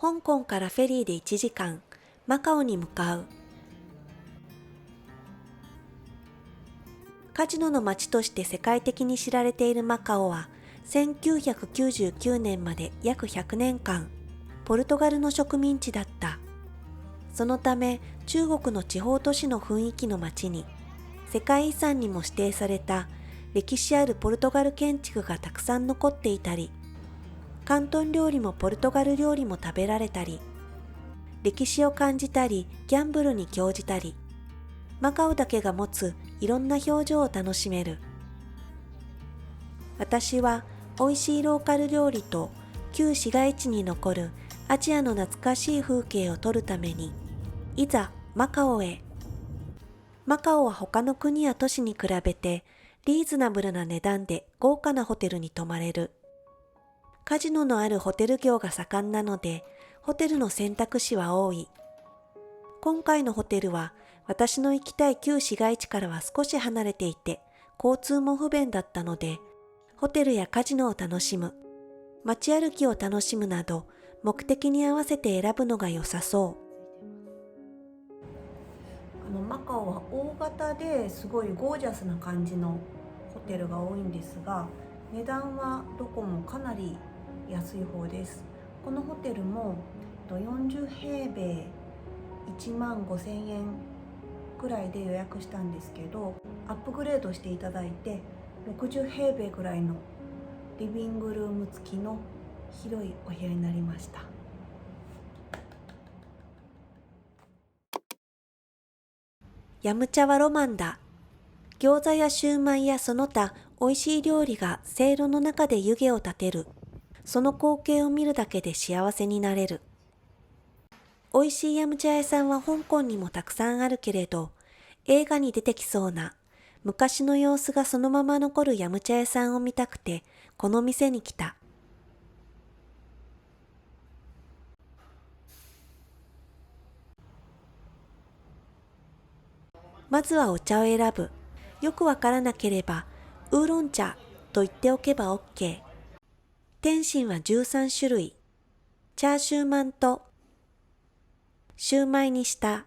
香港からフェリーで1時間、マカオに向かう。カジノの街として世界的に知られているマカオは、1999年まで約100年間、ポルトガルの植民地だった。そのため、中国の地方都市の雰囲気の街に、世界遺産にも指定された歴史あるポルトガル建築がたくさん残っていたり、広東料理もポルトガル料理も食べられたり、歴史を感じたり、ギャンブルに興じたり、マカオだけが持ついろんな表情を楽しめる。私は美味しいローカル料理と旧市街地に残るアジアの懐かしい風景を撮るために、いざマカオへ。マカオは他の国や都市に比べてリーズナブルな値段で豪華なホテルに泊まれる。カジノのあるホテル業が盛んなので、ホテルの選択肢は多い。今回のホテルは私の行きたい旧市街地からは少し離れていて、交通も不便だったので、ホテルやカジノを楽しむ、街歩きを楽しむなど、目的に合わせて選ぶのが良さそう。マカオは大型ですごいゴージャスな感じのホテルが多いんですが、値段はどこもかなり安い方です。このホテルも40平米1万5千円くらいで予約したんですけど、アップグレードしていただいて60平米ぐらいのリビングルーム付きの広いお部屋になりました。ヤムチャはロマンだ。餃子やシューマイやその他美味しい料理がせいろの中で湯気を立てる。その光景を見るだけで幸せになれる。美味しいヤムチャ屋さんは香港にもたくさんあるけれど、映画に出てきそうな昔の様子がそのまま残るヤムチャ屋さんを見たくて、この店に来た。まずはお茶を選ぶ。よくわからなければ、ウーロン茶と言っておけば OK。点心は13種類。チャーシューマンと、シューマイにした。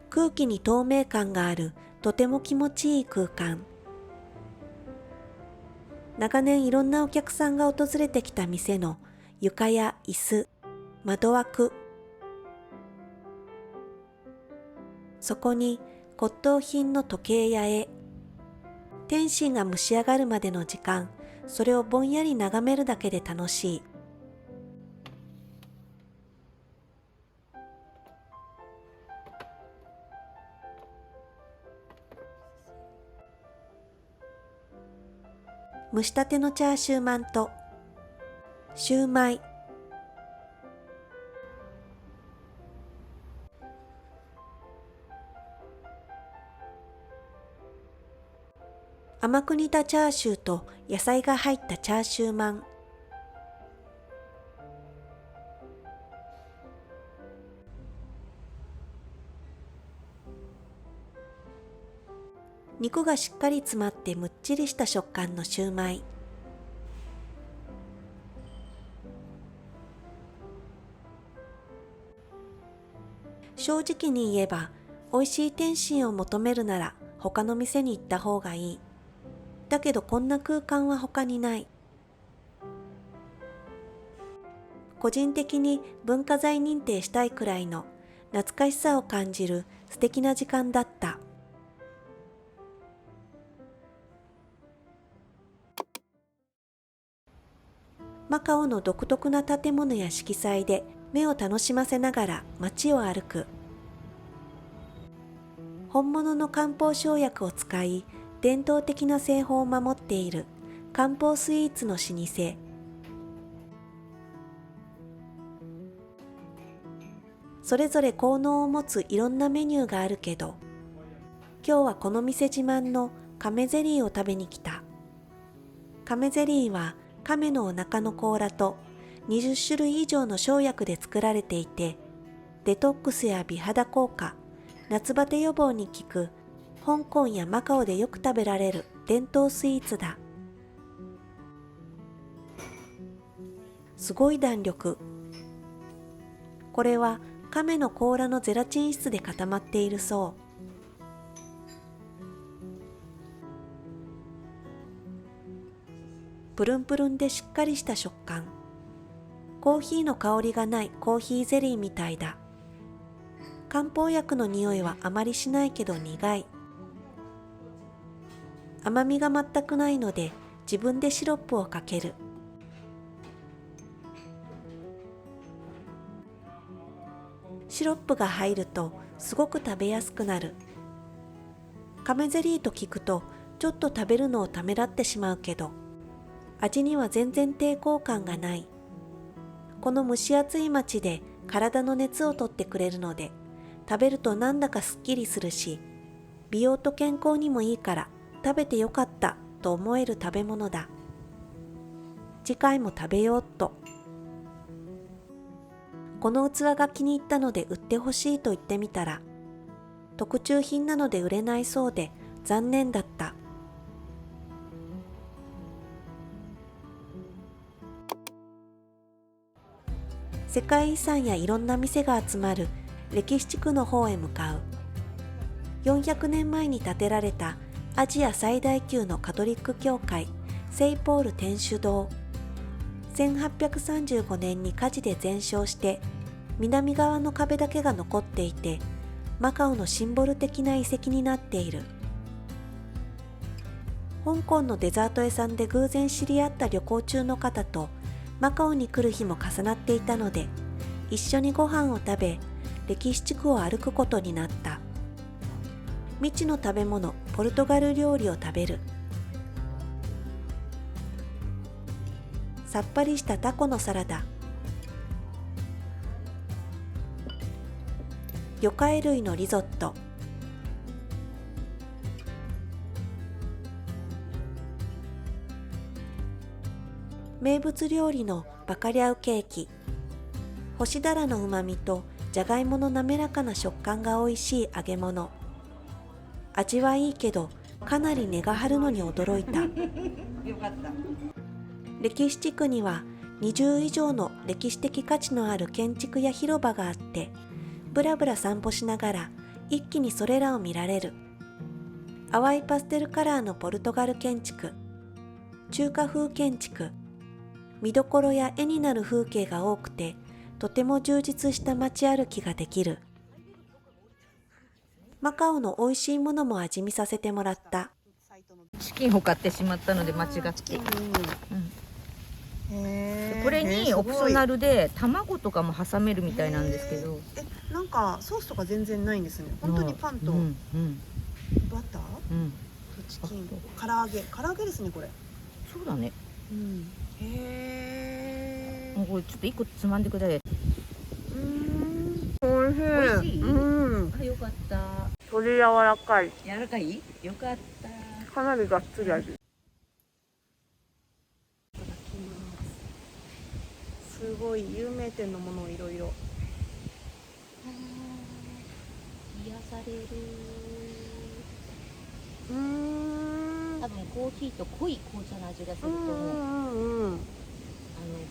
空気に透明感がある、とても気持ちいい空間。長年いろんなお客さんが訪れてきた店の床や椅子、窓枠。そこに骨董品の時計や絵。点心が蒸し上がるまでの時間、それをぼんやり眺めるだけで楽しい。蒸したてのチャーシューマンと、シューマイ。甘く煮たチャーシューと野菜が入ったチャーシューマン。肉がしっかり詰まってむっちりした食感のシューマイ。正直に言えば、美味しい点心を求めるなら他の店に行った方がいい。だけどこんな空間は他にない。個人的に文化財認定したいくらいの懐かしさを感じる素敵な時間だった。マカオの独特な建物や色彩で目を楽しませながら街を歩く。本物の漢方生薬を使い、伝統的な製法を守っている漢方スイーツの老舗。それぞれ効能を持ついろんなメニューがあるけど、今日はこの店自慢の亀ゼリーを食べに来た。亀ゼリーは亀のお腹の甲羅と20種類以上の生薬で作られていて、デトックスや美肌効果、夏バテ予防に効く香港やマカオでよく食べられる伝統スイーツだ。すごい弾力。これは亀の甲羅のゼラチン質で固まっているそう。プルンプルンでしっかりした食感。コーヒーの香りがないコーヒーゼリーみたいだ。漢方薬の匂いはあまりしないけど苦い。甘みが全くないので自分でシロップをかける。シロップが入るとすごく食べやすくなる。亀ゼリーと聞くとちょっと食べるのをためらってしまうけど、味には全然抵抗感がない。この蒸し暑い街で体の熱を取ってくれるので、食べるとなんだかすっきりするし、美容と健康にもいいから食べてよかったと思える食べ物だ。次回も食べようっと。この器が気に入ったので売ってほしいと言ってみたら、特注品なので売れないそうで残念だった。世界遺産やいろんな店が集まる歴史地区の方へ向かう。400年前に建てられたアジア最大級のカトリック教会聖ポール天主堂。1835年に火事で全焼して南側の壁だけが残っていて、マカオのシンボル的な遺跡になっている。香港のデザート屋さんで偶然知り合った旅行中の方とマカオに来る日も重なっていたので、一緒にご飯を食べ歴史地区を歩くことになった。未知の食べ物ポルトガル料理を食べる。さっぱりしたタコのサラダ、魚介類のリゾット、名物料理のバカリャウケーキ。干しだらのうまみとじゃがいもの滑らかな食感が美味しい揚げ物。味はいいけどかなり値が張るのに驚いた。よかった。歴史地区には20以上の歴史的価値のある建築や広場があって、ぶらぶら散歩しながら一気にそれらを見られる。淡いパステルカラーのポルトガル建築、中華風建築、見どころや絵になる風景が多くて、とても充実した街歩きができる。マカオの美味しいものも味見させてもらった。チキンを買ってしまったので間違って。これにオプショナルで卵とかも挟めるみたいなんですけど、なんかソースとか全然ないんですね。本当にパンとバターとチキン、唐揚げですねこれ。そうだね。へえ。もうこれちょっと一個つまんでください。おいしい。美味しい。あ、よかった。鶏柔らかい。柔らかい？よかった。かなりがっつり味。すごい有名店のものをいろいろ。癒される。多多分コーヒーと濃い紅茶の味がすると思う。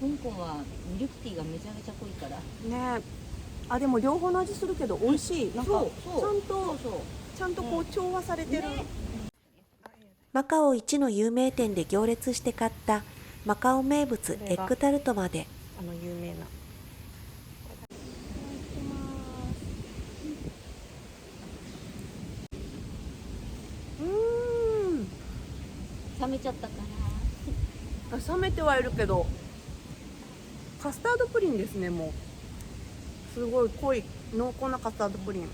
香港はミルクティーがめちゃめちゃ濃いからね。あ、でも両方の味するけど美味しい。なんかちゃんとこう調和されてる。マカオ一の有名店で行列して買ったマカオ名物エッグタルトまで。有名な。冷めちゃったか冷めてはいるけど、カスタードプリンですね。もうすごい濃い濃厚なカスタードプリン。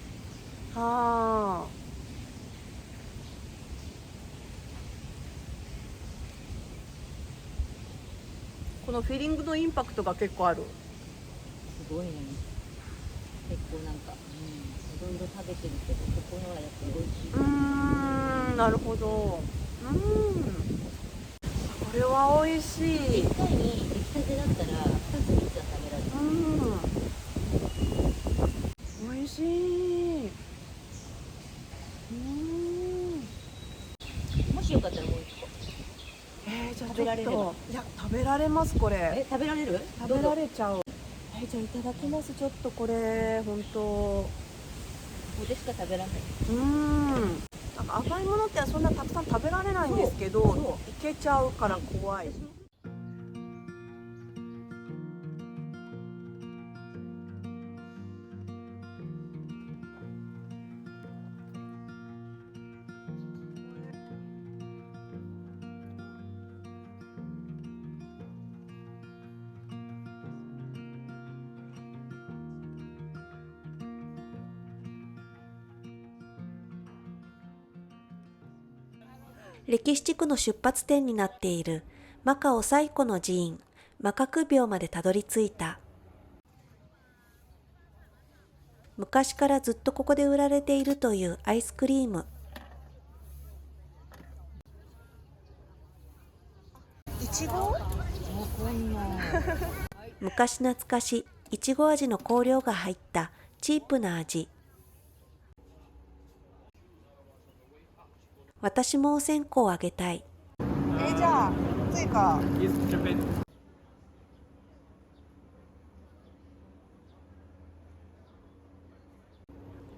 はあ。このフィリングのインパクトが結構ある。すごいね。結構なんか、いろいろ食べてるけど、ここのはやっぱり美味しい。なるほど。これは美味しい。1回に出来たてだったら2つ3つは食べられる。美味しい。られれば。いや食べられますこれ。食べられる？食べられちゃう。じゃあいただきます。ちょっとこれ本当。ここでしか食べられない。なんか甘いものってそんなたくさん食べられないんですけど、いけちゃうから怖い。歴史地区の出発点になっているマカオ最古の寺院、マカク廟までたどり着いた。昔からずっとここで売られているというアイスクリーム。いちご？わかんない。昔懐かしいちご味の香料が入ったチープな味。私もお線香あげたい。じゃあ追加。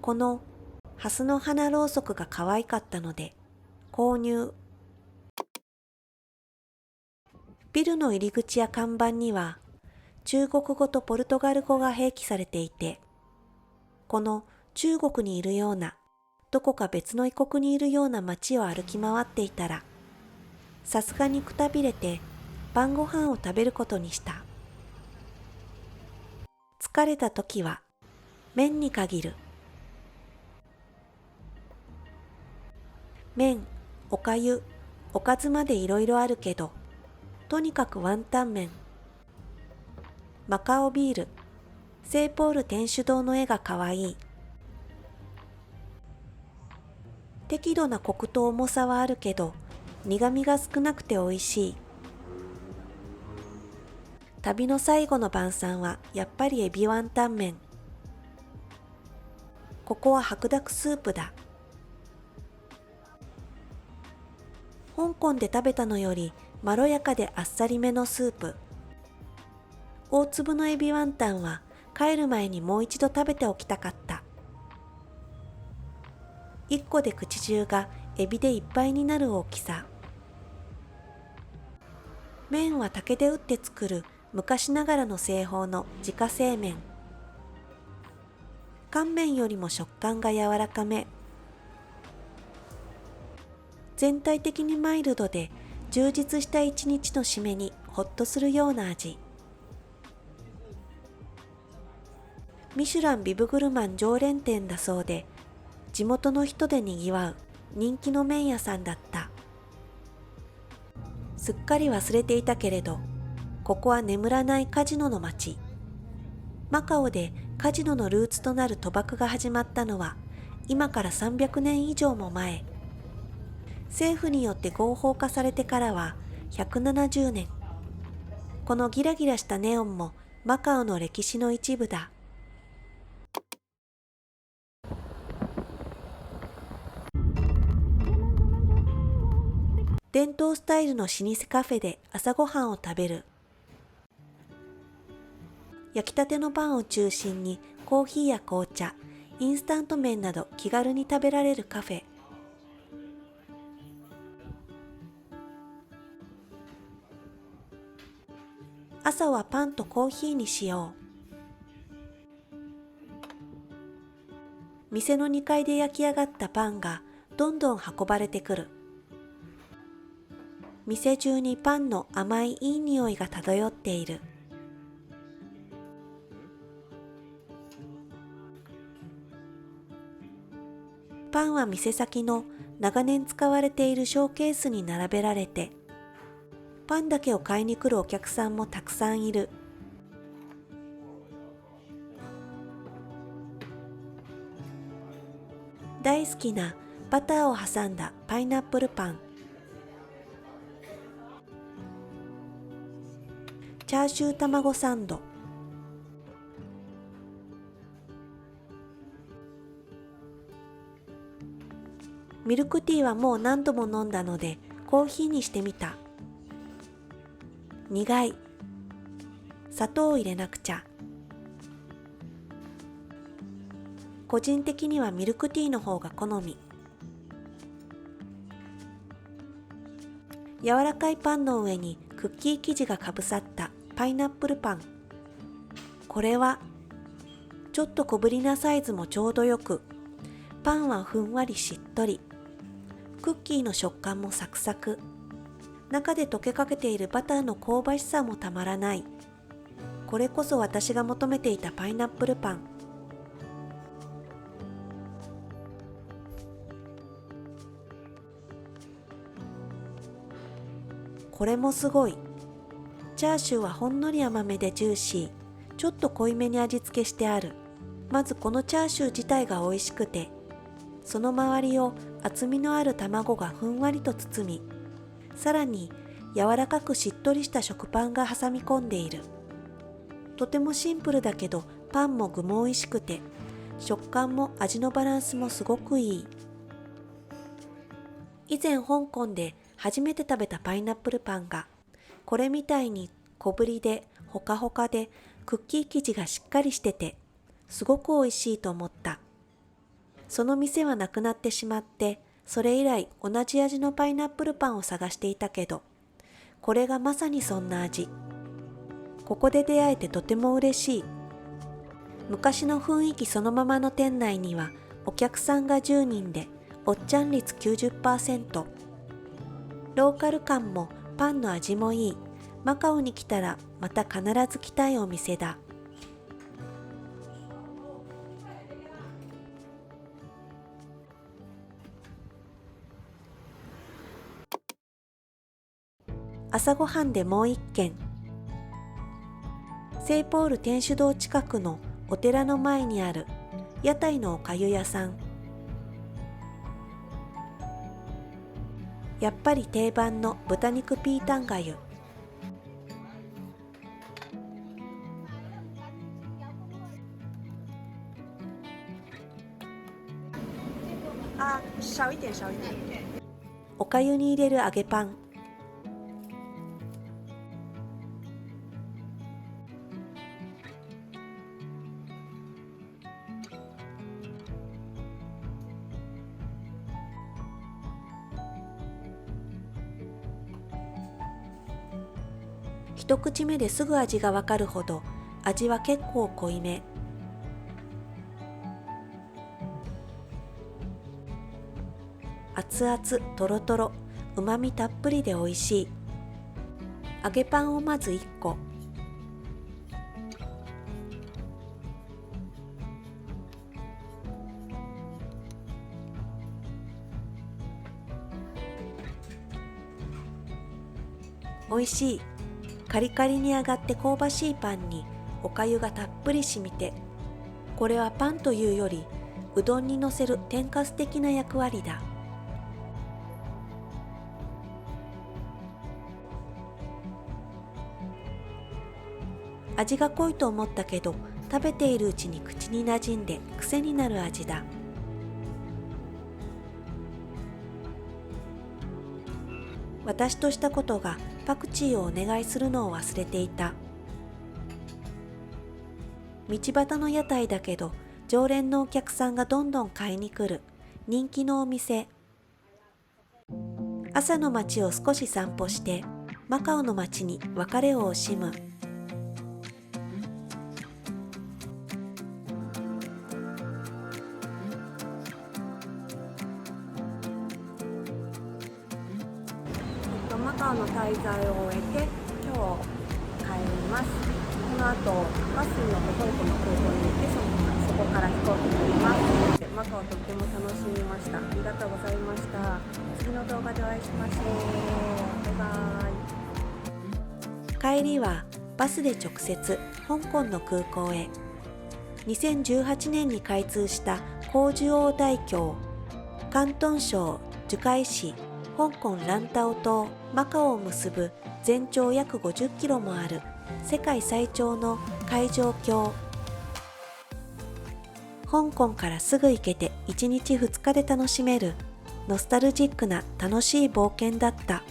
このハスの花ろうそくが可愛かったので購入。ビルの入り口や看板には中国語とポルトガル語が併記されていて、この中国にいるような、どこか別の異国にいるような街を歩き回っていたら、さすがにくたびれて晩ご飯を食べることにした。疲れた時は麺に限る。麺、おかゆ、おかずまでいろいろあるけど、とにかくワンタン麺。マカオビール、聖ポール天主堂の絵がかわいい。適度なコクと重さはあるけど、苦みが少なくておいしい。旅の最後の晩餐はやっぱりエビワンタン麺。ここは白濁スープだ。香港で食べたのよりまろやかであっさりめのスープ。大粒のエビワンタンは帰る前にもう一度食べておきたかった。一個で口中がエビでいっぱいになる大きさ。麺は竹で打って作る昔ながらの製法の自家製麺。乾麺よりも食感が柔らかめ。全体的にマイルドで充実した一日の締めにほっとするような味。ミシュランビブグルマン常連店だそうで、地元の人でにぎわう人気の麺屋さんだった。すっかり忘れていたけれど、ここは眠らないカジノの街。マカオでカジノのルーツとなる賭博が始まったのは今から300年以上も前。政府によって合法化されてからは170年。このギラギラしたネオンもマカオの歴史の一部だ。伝統スタイルの老舗カフェで朝ごはんを食べる。焼きたてのパンを中心にコーヒーや紅茶、インスタント麺など気軽に食べられるカフェ。朝はパンとコーヒーにしよう。店の2階で焼き上がったパンがどんどん運ばれてくる。店中にパンの甘いいい匂いが漂っている。パンは店先の長年使われているショーケースに並べられて、パンだけを買いに来るお客さんもたくさんいる。大好きなバターを挟んだパイナップルパン。チャーシュー卵サンド。ミルクティーはもう何度も飲んだのでコーヒーにしてみた。苦い。砂糖を入れなくちゃ。個人的にはミルクティーの方が好み。柔らかいパンの上にクッキー生地がかぶさったパイナップルパン。これはちょっと小ぶりなサイズもちょうどよく、パンはふんわりしっとり、クッキーの食感もサクサク、中で溶けかけているバターの香ばしさもたまらない。これこそ私が求めていたパイナップルパン。これもすごい。チャーシューはほんのり甘めでジューシー、ちょっと濃いめに味付けしてある。まずこのチャーシュー自体が美味しくて、その周りを厚みのある卵がふんわりと包み、さらに柔らかくしっとりした食パンが挟み込んでいる。とてもシンプルだけどパンも具も美味しくて、食感も味のバランスもすごくいい。以前香港で初めて食べたパイナップルパンが、これみたいに小ぶりでほかほかでクッキー生地がしっかりしてて、すごく美味しいと思った。その店はなくなってしまって、それ以来同じ味のパイナップルパンを探していたけど、これがまさにそんな味。ここで出会えてとても嬉しい。昔の雰囲気そのままの店内にはお客さんが10人で、おっちゃん率 90%。ローカル感もパンの味もいい。マカオに来たらまた必ず来たいお店だ。朝ごはんでもう一軒。聖ポール天主堂近くのお寺の前にある屋台のおかゆ屋さん。やっぱり定番の豚肉ピータンがゆ。少一点少一点。おかゆに入れる揚げパン。一口目ですぐ味がわかるほど、味は結構濃いめ。熱々とろとろ、うまみたっぷりで美味しい。揚げパンをまず1個。美味しい。カリカリに揚がって香ばしいパンにおかゆがたっぷり染みて、これはパンというよりうどんにのせる天かす的な役割だ。味が濃いと思ったけど、食べているうちに口に馴染んで癖になる味だ。私としたことがパクチーをお願いするのを忘れていた。道端の屋台だけど常連のお客さんがどんどん買いに来る人気のお店。朝の街を少し散歩してマカオの街に別れを惜しむ。マカオの滞在を終えて今日帰ります。この後バスに乗って香港の空港に行ってそこから飛行機に乗ります。マカオとっても楽しみました。ありがとうございました。次の動画でお会いしましょう。バイバイ。帰りはバスで直接香港の空港へ。2018年に開通した広樹王大橋、広東省樹海市香港ランタオ島マカオを結ぶ全長約50キロもある世界最長の海上橋。香港からすぐ行けて1日2日で楽しめるノスタルジックな楽しい冒険だった。